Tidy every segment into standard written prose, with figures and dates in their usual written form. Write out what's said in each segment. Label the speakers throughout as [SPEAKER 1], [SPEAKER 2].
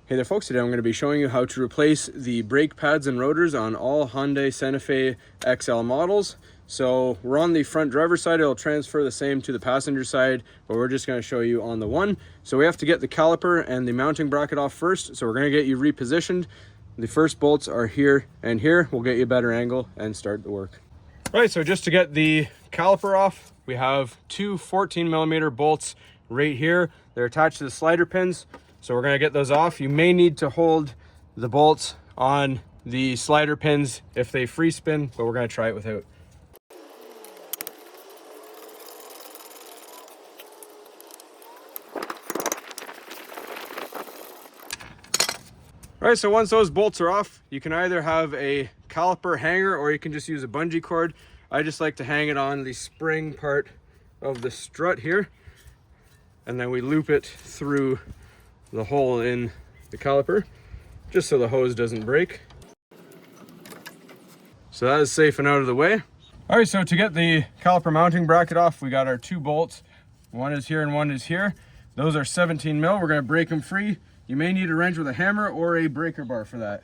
[SPEAKER 1] Hey there folks, today I'm going to be showing you how to replace the brake pads and rotors on all Hyundai Santa Fe XL models. So we're on the front driver's side, it'll transfer the same to the passenger side, but we're just going to show you on the one. So we have to get the caliper and the mounting bracket off first, so we're going to get you repositioned. The first bolts are here and here. We'll get you a better angle and start the work. All right, so just to get the caliper off, we have two 14mm bolts right here. They're attached to the slider pins. So we're going to get those off. You may need to hold the bolts on the slider pins if they free spin, but we're going to try it without. All right, so once those bolts are off, you can either have a caliper hanger or you can just use a bungee cord. I just like to hang it on the spring part of the strut here, and then we loop it through the hole in the caliper just so the hose doesn't break. So that is safe and out of the way. All right, so to get the caliper mounting bracket off, we got our two bolts. One is here and one is here. Those are 17mm. We're going to break them free. You may need a wrench with a hammer or a breaker bar for that.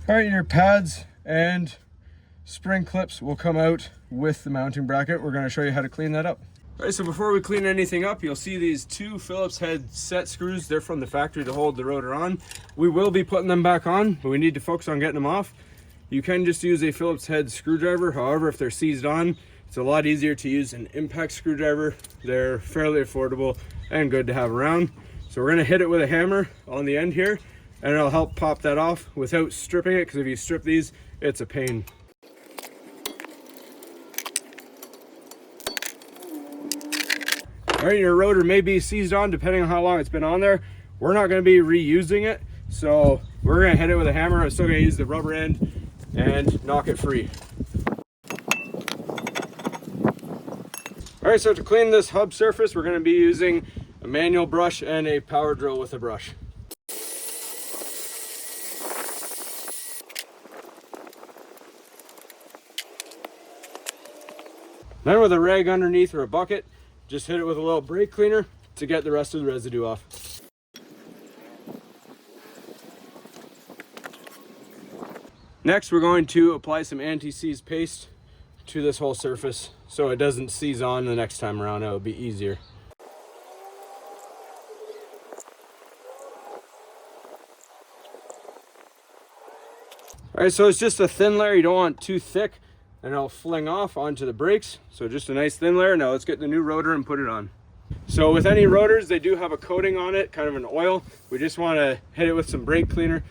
[SPEAKER 1] All right, your pads and spring clips will come out with the mounting bracket. We're going to show you how to clean that up. All right, so before we clean anything up, you'll see these two Phillips head set screws. They're from the factory to hold the rotor on. We will be putting them back on, but we need to focus on getting them off. You can just use a Phillips head screwdriver. However, if they're seized on, it's a lot easier to use an impact screwdriver. They're fairly affordable and good to have around. So we're going to hit it with a hammer on the end here, and it'll help pop that off without stripping it, because if you strip these, it's a pain. All right, your rotor may be seized on depending on how long it's been on there. We're not going to be reusing it, so we're going to hit it with a hammer. I'm still going to use the rubber end and knock it free. All right, so to clean this hub surface, we're going to be using a manual brush and a power drill with a brush. Then with a rag underneath or a bucket, just hit it with a little brake cleaner to get the rest of the residue off. Next, we're going to apply some anti-seize paste to this whole surface so it doesn't seize on the next time around. It'll be easier. All right, so it's just a thin layer. You don't want too thick, and it'll fling off onto the brakes. So just a nice thin layer. Now let's get the new rotor and put it on. So with any rotors, they do have a coating on it, kind of an oil. We just want to hit it with some brake cleaner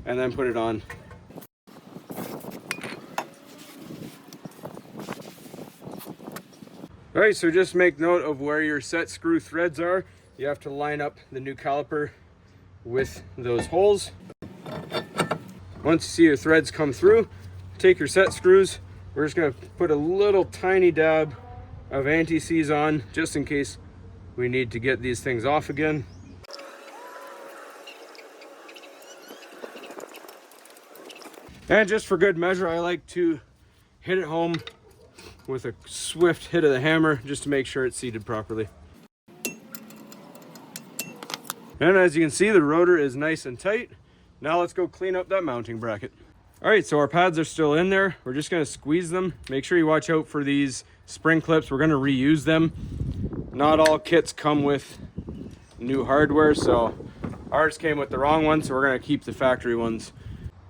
[SPEAKER 1] and then put it on. All right, so just make note of where your set screw threads are. You have to line up the new caliper with those holes. Once you see your threads come through, take your set screws. We're just going to put a little tiny dab of anti-seize on just in case we need to get these things off again. And just for good measure, I like to hit it home with a swift hit of the hammer just to make sure it's seated properly. And as you can see, the rotor is nice and tight. Now let's go clean up that mounting bracket. All right, so our pads are still in there. We're just gonna squeeze them. Make sure you watch out for these spring clips. We're gonna reuse them. Not all kits come with new hardware, so ours came with the wrong one, so we're gonna keep the factory ones.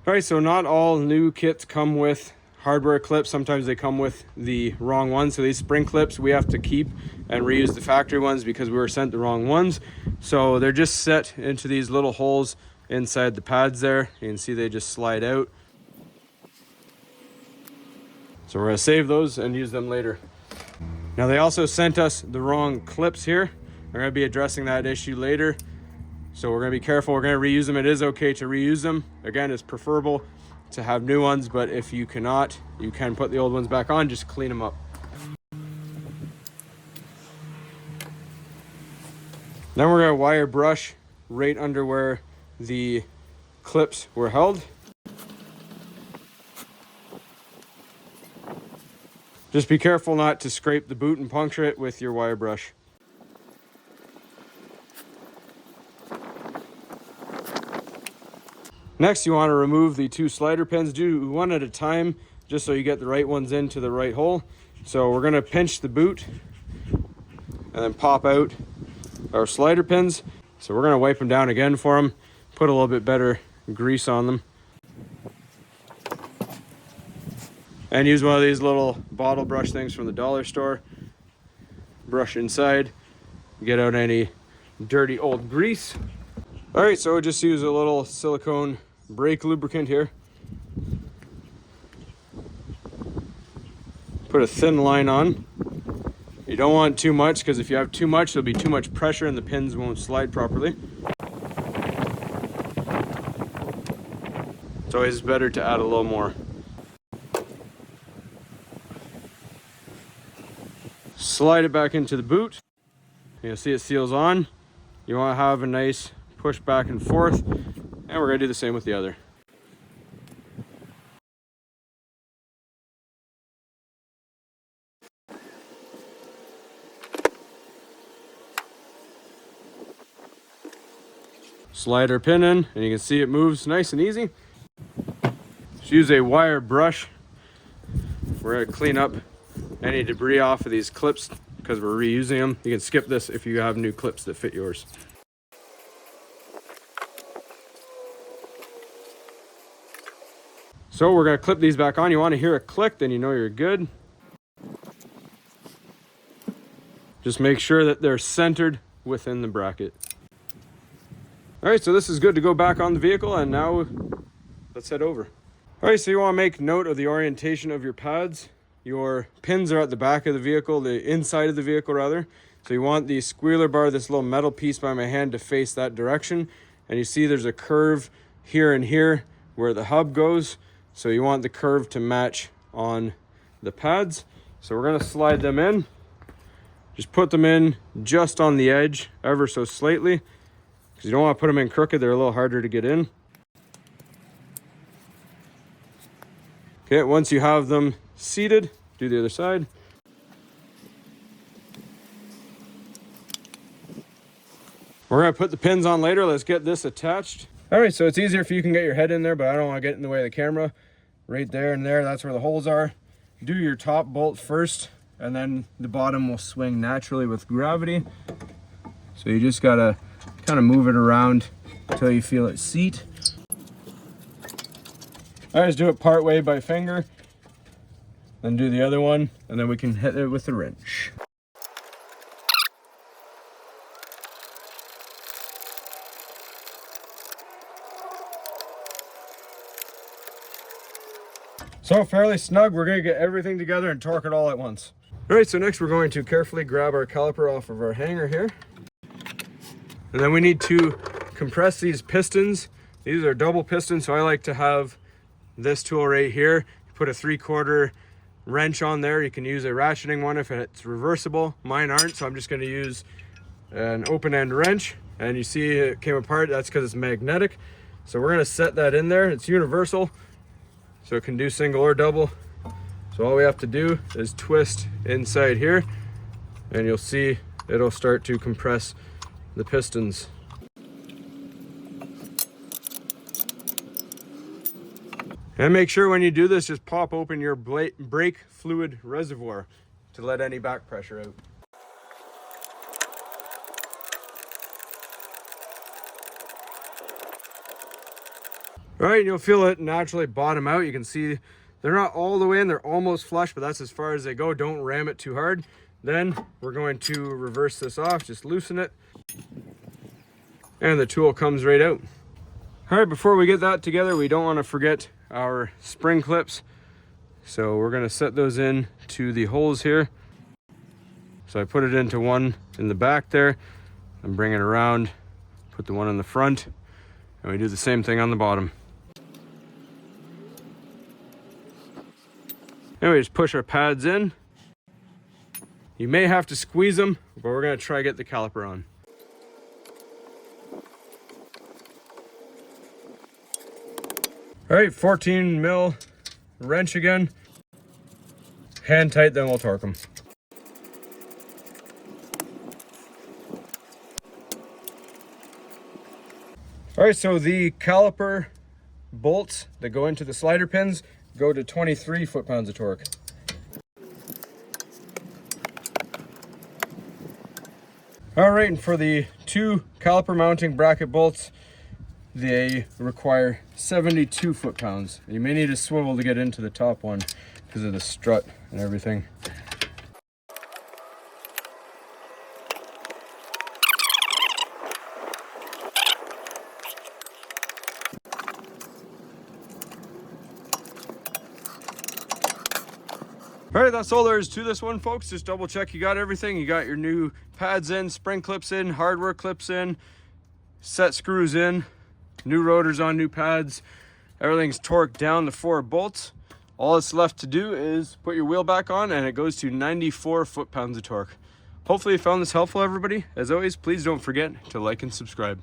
[SPEAKER 1] All right, so not all new kits come with hardware clips. Sometimes they come with the wrong ones. So these spring clips we have to keep and reuse the factory ones because we were sent the wrong ones. So they're just set into these little holes inside the pads there. You can see they just slide out. So we're going to save those and use them later. Now they also sent us the wrong clips here. We're going to be addressing that issue later. So we're going to be careful. We're going to reuse them. It is okay to reuse them. Again, it's preferable to have new ones, but if you cannot, you can put the old ones back on. Just clean them up. Then we're gonna wire brush right under where the clips were held. Just be careful not to scrape the boot and puncture it with your wire brush. Next, you want to remove the 2 slider pins. Do one at a time, just so you get the right ones into the right hole. So we're going to pinch the boot and then pop out our slider pins. So we're going to wipe them down again for them, put a little bit better grease on them. And use one of these little bottle brush things from the dollar store. Brush inside, get out any dirty old grease. All right, so just use a little silicone brake lubricant here. Put a thin line on. You don't want too much, because if you have too much, there'll be too much pressure and the pins won't slide properly. It's always better to add a little more. Slide it back into the boot. You'll see it seals on. You want to have a nice push back and forth, and we're going to do the same with the other. Slide our pin in, and you can see it moves nice and easy. Just use a wire brush. We're going to clean up any debris off of these clips because we're reusing them. You can skip this if you have new clips that fit yours. So we're going to clip these back on. You want to hear a click, then you know you're good. Just make sure that they're centered within the bracket. All right, so this is good to go back on the vehicle, and now let's head over. All right, so you want to make note of the orientation of your pads. Your pins are at the back of the vehicle, the inside of the vehicle rather. So you want the squealer bar, this little metal piece by my hand, to face that direction. And you see there's a curve here and here where the hub goes. So you want the curve to match on the pads. So we're gonna slide them in. Just put them in just on the edge, ever so slightly, because you don't want to put them in crooked. They're a little harder to get in. Okay, once you have them seated, do the other side. We're gonna put the pins on later. Let's get this attached. All right, so it's easier if you can get your head in there, but I don't want to get in the way of the camera. Right there and there, that's where the holes are. Do your top bolt first, and then the bottom will swing naturally with gravity. So you just gotta kind of move it around until you feel it seat. I just do it part way by finger, then do the other one, and then we can hit it with the wrench. So fairly snug, we're gonna get everything together and torque it all at once. All right, so next we're going to carefully grab our caliper off of our hanger here. And then we need to compress these pistons. These are double pistons, so I like to have this tool right here. You put a 3/4 wrench on there. You can use a ratcheting one if it's reversible. Mine aren't, so I'm just gonna use an open end wrench. And you see it came apart, that's because it's magnetic. So we're gonna set that in there. It's universal, so it can do single or double. So all we have to do is twist inside here, and you'll see it'll start to compress the pistons. And make sure when you do this, just pop open your brake fluid reservoir to let any back pressure out. All right, you'll feel it naturally bottom out. You can see they're not all the way in, they're almost flush, but that's as far as they go. Don't ram it too hard. Then we're going to reverse this off, just loosen it, and the tool comes right out. All right, before we get that together, we don't want to forget our spring clips. So we're going to set those in to the holes here. So I put it into one in the back there and bring it around, put the one in the front, and we do the same thing on the bottom. And we just push our pads in. You may have to squeeze them, but we're going to try to get the caliper on. All right, 14 mil wrench again. Hand tight, then we'll torque them. All right, so the caliper bolts that go into the slider pins go to 23 foot-pounds of torque. All right, and for the two caliper mounting bracket bolts, they require 72 foot-pounds. You may need a swivel to get into the top one because of the strut and everything. All right, that's all there is to this one, folks. Just double check you got everything. You got your new pads in, spring clips in, hardware clips in, set screws in, new rotors on, new pads. Everything's torqued down the 4 bolts. All that's left to do is put your wheel back on and it goes to 94 foot-pounds of torque. Hopefully you found this helpful, everybody. As always, please don't forget to like and subscribe.